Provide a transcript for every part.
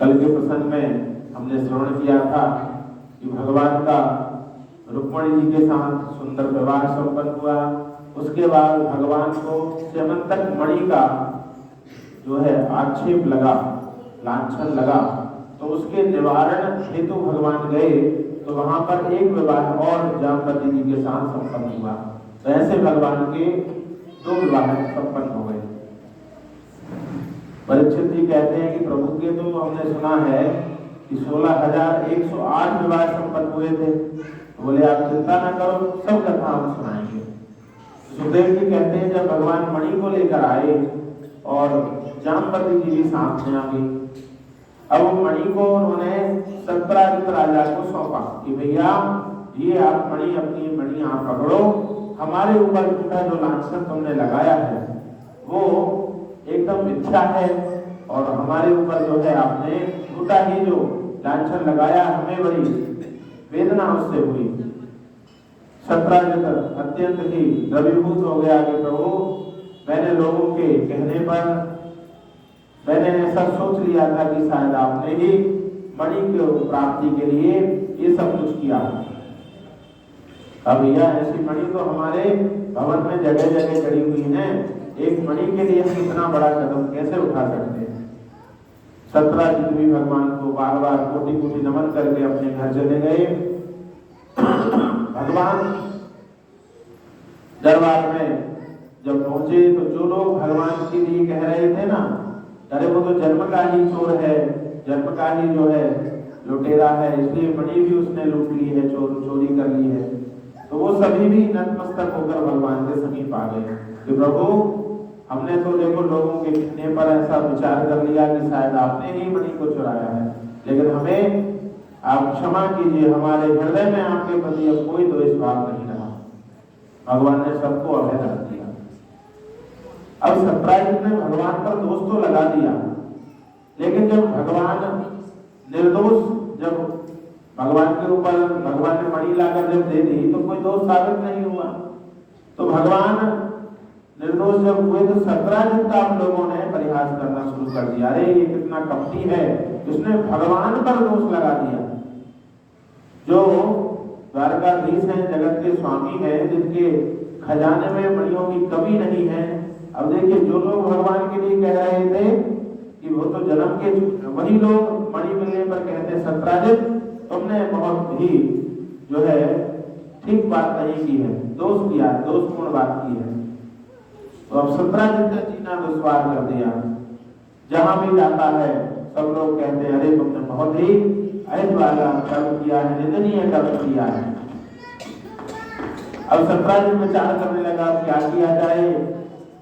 कल के प्रसंग में हमने श्रवण किया था कि भगवान का रुक्मिणी जी के साथ सुंदर विवाह संपन्न हुआ। उसके बाद भगवान को स्यमंतक मणि का जो है आक्षेप लगा, लांछन लगा, तो उसके निवारण हेतु भगवान गए, तो वहां पर एक विवाह और जामवती जी के साथ संपन्न हुआ। तो ऐसे भगवान के 2 विवाह संपन्न हो गए। परीक्षित जी कहते हैं कि प्रभु के तो हमने सुना है कि 16,108 विवाह संपन्न हुए थे। तो बोले आप चिंता न करो, सब कथा हम सुनाएंगे। सुखदेव जी कहते हैं जब भगवान मणि को लेकर आए और जामवती जी भी सामने आ गई, अब वो मणि को उन्होंने सत्राजित राजा को सौंपा कि भैया ये आप मणि, अपनी मणि आप पकड़ो, हमारे ऊपर झूठा जो लांछन तुमने लगाया है वो एकदम मिथ्या है, और हमारे ऊपर जो है आपने झूठा ही जो लांछन लगाया, हमें बड़ी वेदना उससे हुई। सत्राजित अत्यंत ही द्रवीभूत हो गया कि प्रभु मैंने लोगों के कहने पर मैंने ऐसा सोच लिया था कि शायद आपने ही मणि की प्राप्ति के लिए ये सब कुछ किया। अब यह ऐसी मणि तो हमारे भवन में जगह जगह चढ़ी हुई है, एक मणि के लिए हम इतना बड़ा कदम कैसे उठा सकते हैं। सत्राजित भी भगवान को बार बार कोटि कोटि नमन करके अपने घर चले गए। भगवान दरबार में जब पहुंचे तो जो लोग भगवान के लिए कह रहे थे ना, अरे वो तो जन्म का ही चोर है, जन्म का ही जो है लुटेरा है, इसलिए मणि भी उसने लूट ली है, चोरी कर ली है, तो वो सभी भी नतमस्तक होकर भगवान के समीप आ गए कि प्रभु हमने तो देखो लोगों के कहने पर ऐसा विचार कर लिया कि शायद आपने ही मणि को चुराया है, लेकिन हमें आप क्षमा कीजिए, हमारे हृदय में आपके प्रति अब कोई द्वेष भाव नहीं रहा। भगवान ने सबको अभय रख दिया। अब सत्राजित ने भगवान पर दोष तो लगा दिया, लेकिन जब भगवान निर्दोष, जब भगवान के ऊपर भगवान ने मणि लाकर जब दे दी तो कोई दोष साबित नहीं हुआ। तो भगवान निर्दोष जब हुए तो सत्राजित का आप लोगों ने परिहास करना शुरू कर दिया, अरे ये कितना कपटी है, उसने भगवान पर दोष लगा दिया। जो द्वारकाधीश हैं, जगत के स्वामी हैं, जिनके खजाने में मणियों की कमी नहीं है। अब देखिए जो लोग भगवान के लिए कह रहे थे कि वो तो जन्म के, वही लोग मणि मिलने पर कहते सत्राजित तुमने बहुत ही जो है ठीक बात नहीं की है, दोष किया, दोषपूर्ण बात की है। तो अब सत्राजित ने जीना दुश्वार कर दिया। जहां भी जाता है सब लोग कहते हैं अरे तुमने बहुत ही अहित वाला कर्म किया है, निंदनीय कर्म किया है। अब सत्राजित विचार करने लगा क्या किया जाए,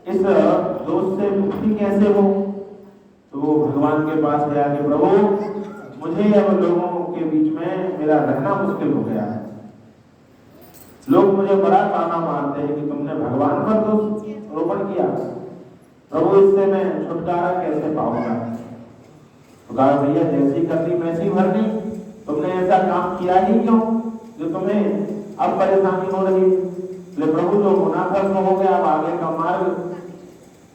इस दोष से मुक्ति कैसे हो। तो वो भगवान के पास गया कि प्रभु मुझे अब लोगों के बीच में मेरा रहना मुश्किल हो गया है, लोग मुझे बड़ा ताना मारते हैं कि तुमने भगवान पर दोष रोपण किया, प्रभु इससे मैं छुटकारा कैसे पाऊंगा। तो कहा भैया जैसी करनी वैसी भरनी, तुमने ऐसा काम किया ही क्यों जो तुम्हें अब परेशानी हो रही। बोले प्रभु जो होना था सो हो गया, अब आगे का मार्ग,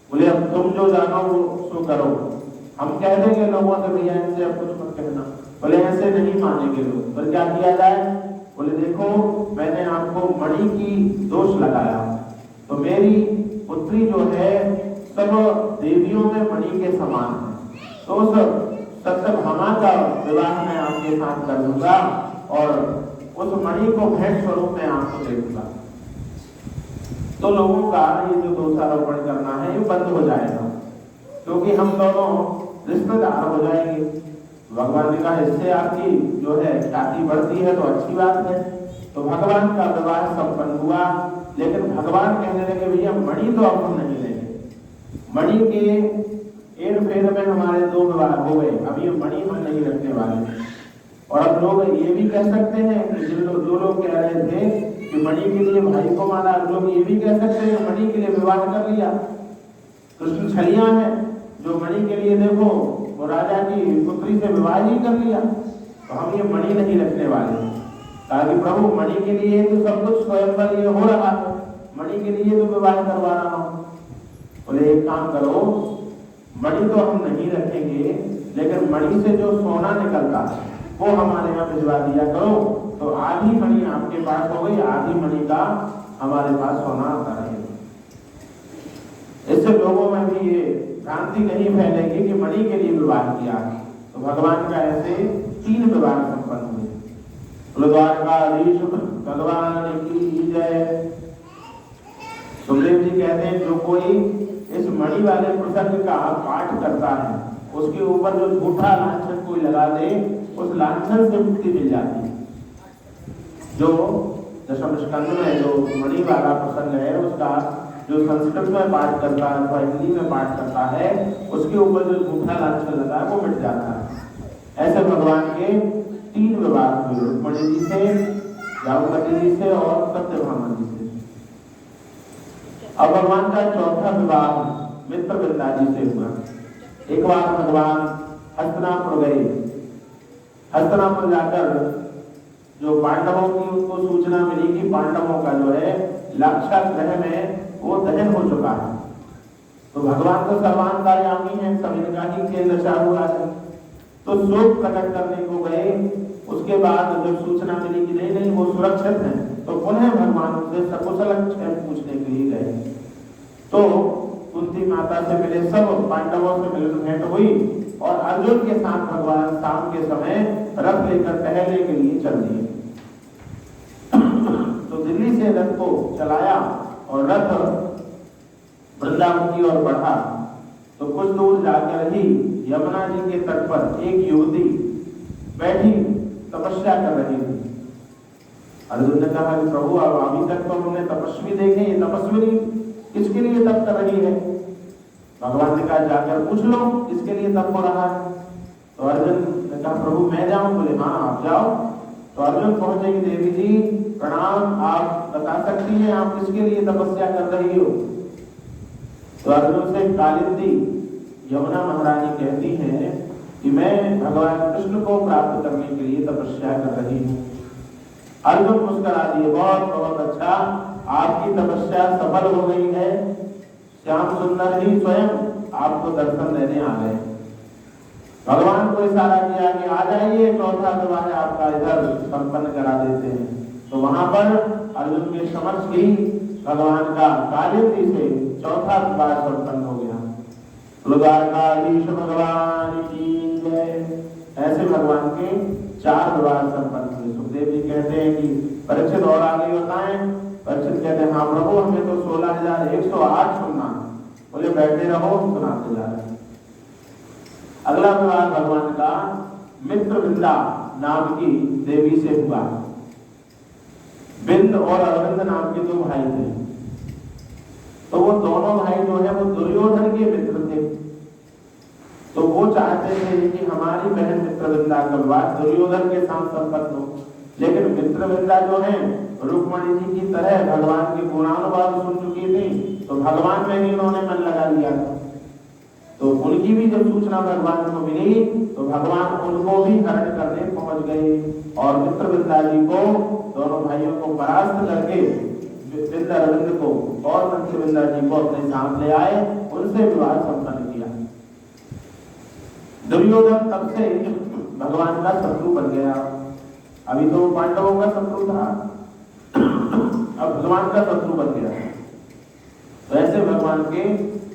बोले अब तुम जो जानो वो सो करो, हम कह देंगे लोगों से भैया इनसे अब कुछ मत कहना। बोले ऐसे नहीं मानेंगे लोग, पर क्या किया जाए। बोले देखो मैंने आपको मणि की दोष लगाया, तो मेरी पुत्री जो है सब देवियों में मणि के समान है, तो उस सत्यभामा का विवाह मैं आपके साथ कर दूंगा और उस मणि को भेंट स्वरूप में आपको दे दूंगा। तो लोगों का ये जो दोषारोपण करना है ये बंद हो जाएगा, क्योंकि हम दोनों रिश्तेदार हो जाएंगे। भगवान ने कहा इससे आपकी जो है ख्याति बढ़ती है तो अच्छी बात है। तो भगवान का विवाह संपन्न हुआ, लेकिन भगवान कहने लगे भैया मणि तो अब हम नहीं लेंगे, मणि के एक फेर में हमारे 2 विवाह हो गए, अब ये मणि हम नहीं रखने वाले। और अब लोग ये भी कह सकते हैं कि जो लोग कह रहे थे कि मणि के लिए भाई को मारा, लोग ये भी कह सकते हैं मणि के लिए विवाह कर लिया। कृष्ण छलिया है जो मणि के लिए देखो वो राजा की पुत्री से विवाह ही कर लिया, तो हम ये मणि नहीं रखने वाले। ताकि प्रभु मणि के लिए तो सब कुछ स्वयंवर ये हो रहा है, मणि के लिए तो विवाह करवा रहा हूं। बोले एक काम करो, मणि तो हम नहीं रखेंगे, लेकिन मणि से जो सोना निकलता है वो हमारे यहाँ भिजवा दिया करो, तो आधी मणि आपके पास हो गई, आधी मणि का हमारे पास सोना आता रहेगा। इससे लोगों में भी ये भ्रांति नहीं फैलेगी कि मणि के लिए विवाह किया। तो भगवान का ऐसे 3 विवाह संपन्न हुए। द्वारकाधीश भगवान की जय। सुखदेव जी कहते हैं जो कोई इस मणि वाले प्रसंग का पाठ करता है उसके ऊपर जो झूठा लांछन कोई लगा दे उस लांछन से मुक्ति मिल जाती है। जो दशम स्कंद में जो मणि वाला प्रसंग है उसका जो संस्कृत में पाठ करता है अथवा हिंदी में पाठ करता है उसके ऊपर जो झूठा लांछन लगा है वो मिट जाता है। ऐसे भगवान के 3 विवाह हुए, रुक्मिणी जी से, जामवती जी से और सत्यभामा जी से। अब भगवान का चौथा विवाह मित्रविंदा जी से हुआ। एक बार भगवान हस्तिनापुर गए। हस्तिनापुर जाकर जो पांडवों की उनको सूचना मिली कि पांडवों का जो है लाक्षा ग्रह में वो दहन हो चुका है। तो भगवान तो सर्वांतर्यामी है, सब इनका ही खेल रचा हुआ है। तो शोक प्रकट करने को गए। उसके बाद जब सूचना मिली कि नहीं वो सुरक्षित हैं, तो पुनः भगवान उनसे सकुशल क्षेम पूछने के लिए गए। तो कुंती माता से मिले, सब पांडवों से मिलन भेंट हुई और अर्जुन के साथ भगवान शाम के समय रथ लेकर टहलने के लिए चल दिए। तो दिल्ली से रथ को चलाया और रथ वृंदावन की ओर बढ़ा। तो कुछ दूर जाकर ही यमुना जी के तट पर एक युवती बैठी तपस्या कर रही थी। अर्जुन ने कहा कि प्रभु अब अभी तक तो हमने तपस्वी देखे, ये तपस्वी किसके लिए तप कर रही है? भगवान ने कहा जाकर पूछ लो किसके लिए तप हो रहा है। तो अर्जुन ने कहा प्रभु मैं जाऊं? बोले हाँ आप जाओ। तो अर्जुन पहुंचे कि देवी जी प्रणाम, आप बता सकती हैं आप किसके लिए तपस्या कर रही हो? तो अर्जुन से कालिंदी यमुना महारानी कहती हैं कि मैं भगवान कृष्ण को प्राप्त करने के लिए तपस्या कर रही हूँ। अर्जुन मुस्कुरा दिए, बहुत बहुत अच्छा, आपकी तपस्या सफल हो गई है। श्याम सुंदर जी स्वयं आपको दर्शन देने आ गए। भगवान को इशारा किया कि आ जाइए, चौथा विवाह आपका इधर संपन्न करा देते हैं। तो वहां पर अर्जुन के समक्ष ही भगवान का कालिंदी से चौथा विवाह संपन्न हो गया। द्वारकाधीश भगवान की जय। ऐसे भगवान के 4 विवाह संपन्न हुए। सुखदेव जी कहते हैं कि परीक्षित और आगे बताएं। परीक्षित कहते हैं हाँ प्रभु हमें तो 16,108 सुनना। बोले बैठे रहो, सुनाते जा रहे हैं। अगला विवाह भगवान का मित्रविंदा नाम की देवी से हुआ। बिंद और अरविंद नाम के 2 भाई थे। तो वो दोनों भाई जो है वो दुर्योधन के मित्र थे। तो वो चाहते थे कि हमारी बहन मित्रविंदा का विवाह दुर्योधन के साथ संपन्न हो। लेकिन मित्रविंदा जो है रुक्मिणी जी की तरह भगवान के गुणानुवाद सुन चुकी थी, तो भगवान में ही उन्होंने मन लगा लिया। तो उनकी भी जब सूचना भगवान को मिली तो भगवान उनको भी हरण करने पहुंच गए और मित्रविंदा जी को, दोनों भाइयों को परास्त करके विंदा अरविंद को और मित्रविंदा जी को अपने साथ ले आए, उनसे विवाह संपन्न किया। दुर्योधन तब से भगवान का शत्रु बन गया। अभी तो पांडवों का शत्रु था, अब भगवान का शत्रु बन गया। तो ऐसे भगवान के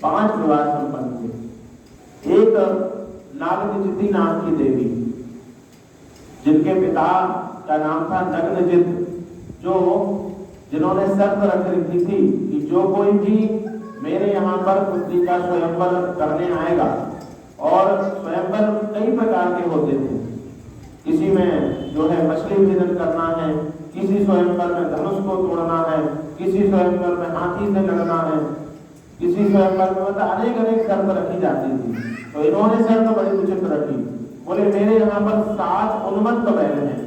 5 विवाह संपन्न हुए। एक नागनिजिति नाम की देवी, जिनके पिता का नाम था नग्नजित, जिन्होंने शर्त रख रखी थी कि जो कोई भी मेरे यहाँ पर पुत्री का स्वयंवर करने आएगा, और स्वयंवर कई प्रकार के होते थे। किसी में जो है मछली भेदन करना है, किसी स्वयंवर में धनुष को तोड़ना है, किसी स्वयंवर में हाथी से लड़ना है, किसी स्वयंवर में मतलब अनेक शर्त रखी जाती थी। तो इन्होंने शर्त बड़ी विचित्र रखी। बोले मेरे यहाँ पर 7 उन्मत्त बैल हैं,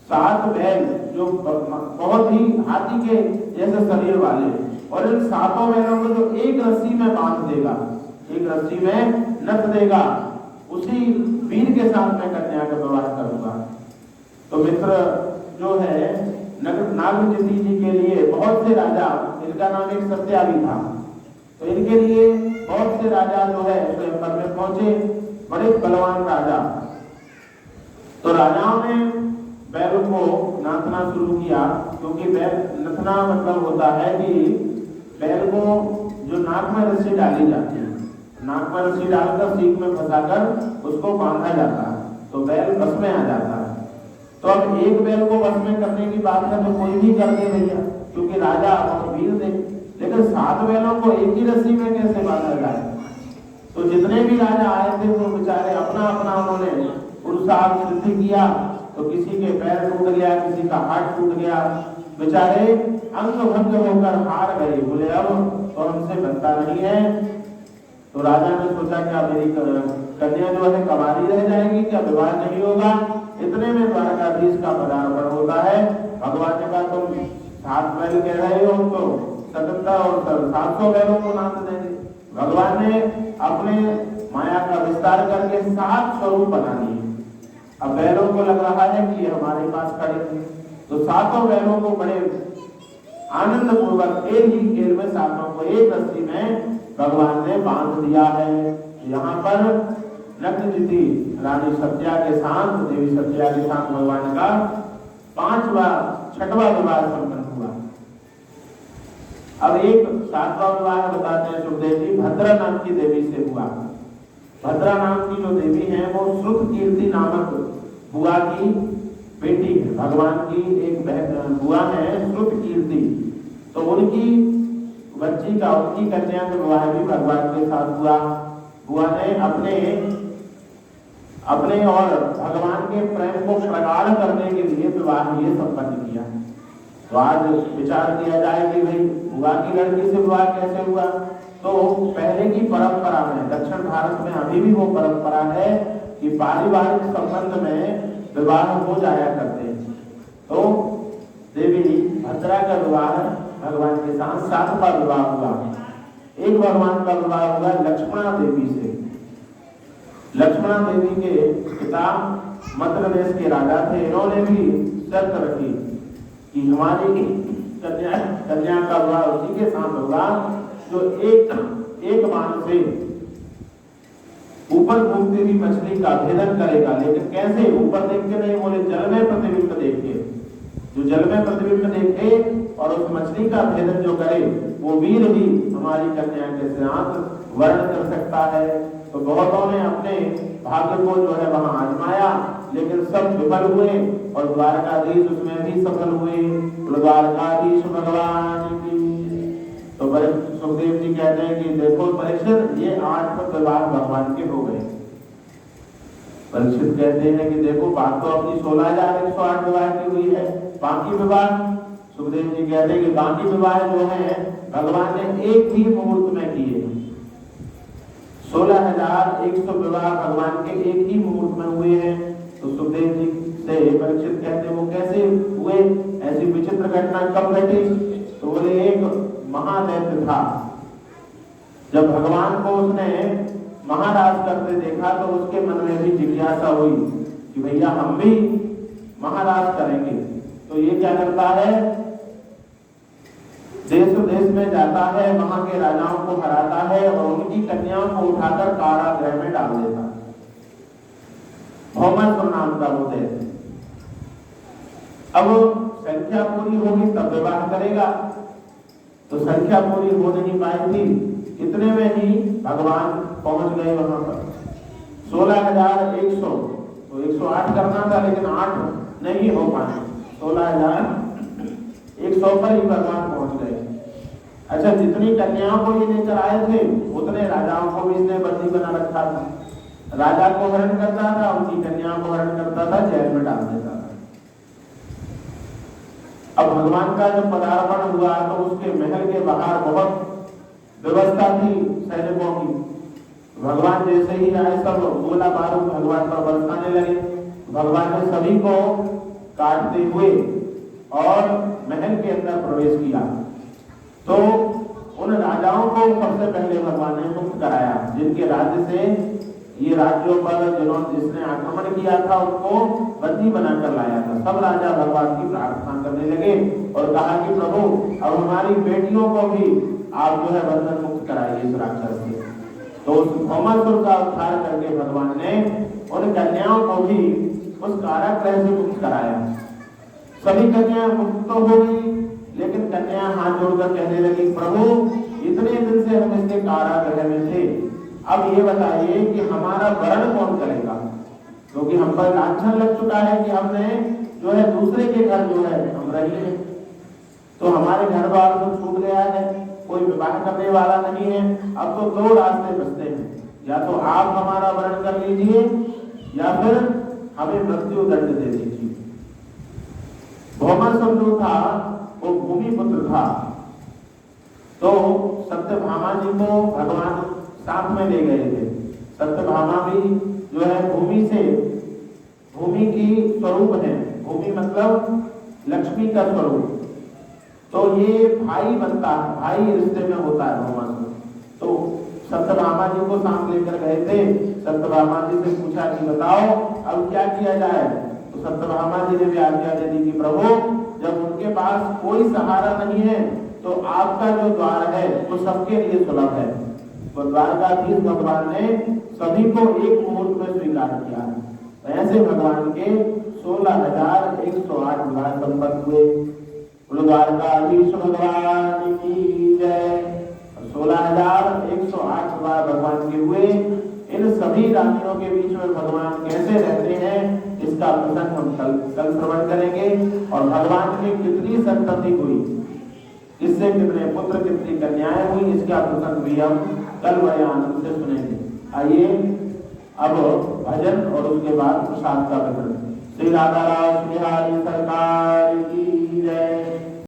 7 बैल जो बहुत ही हाथी के जैसे शरीर वाले, और इन 7 बैलों को जो एक रस्सी में बांध देगा, एक रस्सी में नथ देगा, उसी वीर के साथ मैं कन्या का विवाह करूंगा। तो मित्र जो है नागनिजिति जी के लिए बहुत से राजा, इनका नाम एक सत्या भी था, तो इनके लिए बहुत से राजा जो है स्वयंवर में पहुंचे। बड़े बलवान राजा। तो राजाओं ने बैल को नाथना शुरू किया, क्योंकि बैल नथना मतलब होता है कि बैल को जो नाक में रस्सी डाली जाती है, नाक में रस्सी डालकर सींग में फंसाकर उसको बांधा जाता है, तो बैल बस में आ जाता है। तो अब एक बैल को बस में करने की बात है तो कोई भी कर दे भैया, क्योंकि राजा बहुत वीर थे, लेकिन 7 बैलों को एक ही रस्सी में कैसे बांधा जाए। तो जितने भी राजा आए थे वो बेचारे अपना अपना उन्होंने पुरुषार्थ सिद्ध किया। तो किसी के पैर टूट गया, किसी का हाथ टूट गया, बेचारे अंग भंग होकर हार गए, बोले अब तो हमसे बनता नहीं है। तो राजा ने सोचा क्या मेरी कन्या जो है कवारी रह जाएगी, क्या विवाह नहीं होगा। इतने में द्वारकाधीश का पदार्पण होता है। भगवान ने कहा तुम 7 बैल कह रहे हो तो 77 और 700 बैलों को नाथ देंगे। भगवान ने अपने माया का विस्तार करके 7 स्वरूप बना लिए। अब बैलों को लग रहा है कि ये हमारे पास खड़े हैं, तो 7 बैलों को बड़े आनंद पूर्वक एक ही खेल में 7 को एक रस्सी में भगवान ने बांध दिया है। यहाँ पर नग्नजिति रानी सत्या के साथ, देवी सत्या के साथ भगवान का 6वां विवाह संपन्न हुआ। अब एक 7वां विवाह बताते हैं सुखदेव जी, भद्रा नाम की देवी से हुआ। भद्रा नाम की जो देवी है वो श्रुत कीर्ति नामक बुआ की बेटी है। भगवान की एक बुआ है श्रुत कीर्ति, तो उनकी बच्ची का, उनकी कन्या का विवाह भी भगवान के साथ हुआ। बुआ ने अपने और भगवान के प्रेम को प्रगाढ़ करने के लिए विवाह ये संपन्न किया। तो आज विचार किया जाए कि भाई बुआ की लड़की से विवाह कैसे हुआ। तो पहले की परंपरा में, दक्षिण भारत में अभी भी वो परंपरा है कि पारिवारिक संबंध में विवाह हो जाया करते हैं। तो देवी भद्रा का विवाह भगवान के साथ 7वां विवाह हुआ। एक भगवान का विवाह हुआ लक्ष्मणा देवी से। लक्ष्मणा देवी के पिता मद्र देश के राजा थे। इन्होंने भी शर्त रखी कि हमारी कन्या का विवाह उसी के साथ होगा जो एक बाण से ऊपर घूमती हुई मछली का भेदन करेगा। लेकिन कैसे? ऊपर देख के नहीं, बोले जल में प्रतिबिंब देख के। जो जल में प्रतिबिंब देखे और उस मछली का भेदन जो करे वो वीर ही हमारी कन्या के साथ वर्ण कर सकता है। तो बहुतों ने अपने भाग्य को जो है वहां आजमाया, लेकिन सब विफल हुए और द्वारकाधीश उसमें भी सफल हुए। द्वारकाधीश भगवान की। तो सुखदेव जी कहते हैं कि देखो परीक्षित, ये 8 विवाह भगवान के हो गए। परीक्षित कहते हैं कि देखो बात तो अपनी 16,108 विवाह की हुई है, बाकी विवाह, सुखदेव जी कहते हैं कि बाकी विवाह जो है भगवान ने एक ही मुहूर्त में किए। 16,100 विवाह भगवान के एक ही मुहूर्त में हुए हैं। तो सुखदेव जी से परीक्षित कहते हैं वो कैसे हुए, ऐसी विचित्र घटना कब घटी। तो बोले एक महादैत्य था, जब भगवान को उसने महाराज करते देखा तो उसके मन में भी जिज्ञासा हुई कि भैया हम भी महाराज करेंगे। तो ये क्या करता है, देश देश में जाता है, वहां के राजाओं को हराता है और उनकी कन्याओं को उठाकर कारागृह में डाल देता है। भौमासुर नाम का वो दैत्य। अब संख्या पूरी होगी तब विवाह करेगा, तो संख्या पूरी हो नहीं पाई थी। इतने में ही भगवान पहुंच गए वहां पर। 16,100, तो 108 करना था लेकिन 8 नहीं हो पाए, 16,100 पर ही भगवान पहुंच गए। अच्छा, जितनी कन्याओं को ये लेकर आए थे उतने राजाओं को भी इसने बंदी बना रखा था। राजा को हरण करता था, उनकी कन्याओं को हरण करता था, जेल में डाल देता था। अब भगवान का जब पदार्पण हुआ तो उसके महल के बाहर बहुत व्यवस्था थी सैनिकों की। भगवान जैसे ही आए सब गोला बारूद भगवान पर बरसाने लगे। भगवान ने सभी को काटते हुए और महल के अंदर प्रवेश किया। तो उन राजाओं को सबसे पहले भगवान ने मुक्त कराया, जिनके राज्य से ये राज्यों पर जिसने आक्रमण किया था उनको बंदी बनाकर लाया था। सब राजा भगवान की प्रार्थना करने लगे और कहा कि प्रभु अब हमारी बेटियों को भी आप जो है बंधन मुक्त कराइए इस राक्षस से। तो उस भौमासुर का उद्धार करके भगवान ने उन कन्याओं को भी उस कारागृह से मुक्त कराया। सभी कन्याएं मुक्त तो हो गई, लेकिन कन्या हाथ जोड़कर कहने लगी, प्रभु इतने दिन से हम इसके कारागृह में थे, अब ये बताइए कि हमारा वरण कौन करेगा, क्योंकि हम पर लांछन लग चुका है कि हमने जो है दूसरे के घर जो है हम रहे, तो हमारे घर बार तो छूट गया है, कोई विवाह करने वाला नहीं है। अब तो दो रास्ते बचते हैं, या तो आप हमारा वरण कर लीजिए या फिर हमें मृत्यु दंड दे दीजिए। भौमासुर जो था वो भूमि पुत्र था, तो सत्यभामा जी को भगवान साथ में ले गए थे। सत्यभामा भी जो है भूमि की स्वरूप है, भूमि मतलब लक्ष्मी का स्वरूप, तो ये भाई बनता है, भाई रिश्ते में होता है भौमासुर। तो सत्यभामा जी को साथ लेकर गए थे। सत्यभामा जी से पूछा कि बताओ अब क्या किया जाए, तो सत्यभामा जी ने भी आज्ञा दे दी कि प्रभु जब उनके पास कोई सहारा नहीं है तो आपका जो द्वार है वो सबके लिए सुलभ है। तो द्वारकाधीश भगवान ने सभी को एक मुहूर्त में स्वीकार किया। ऐसे भगवान के 16,108 विवाह संपन्न हुए। द्वारकाधीश भगवान की जय। 16,108 विवाह भगवान के हुए। इन सभी रानियों के बीच में भगवान कैसे रहते हैं इसका प्रसंग हम कल श्रवण करेंगे, और भगवान की कितनी संतति हुई, किससे कितने पुत्र कितनी कन्याएं हुई, इसका प्रसंग भी हम कल बड़े आनंद से सुनेंगे। आइए अब भजन और उसके बाद प्रसाद का वितरण। श्री राधा राम बिहारी सरकार की जय।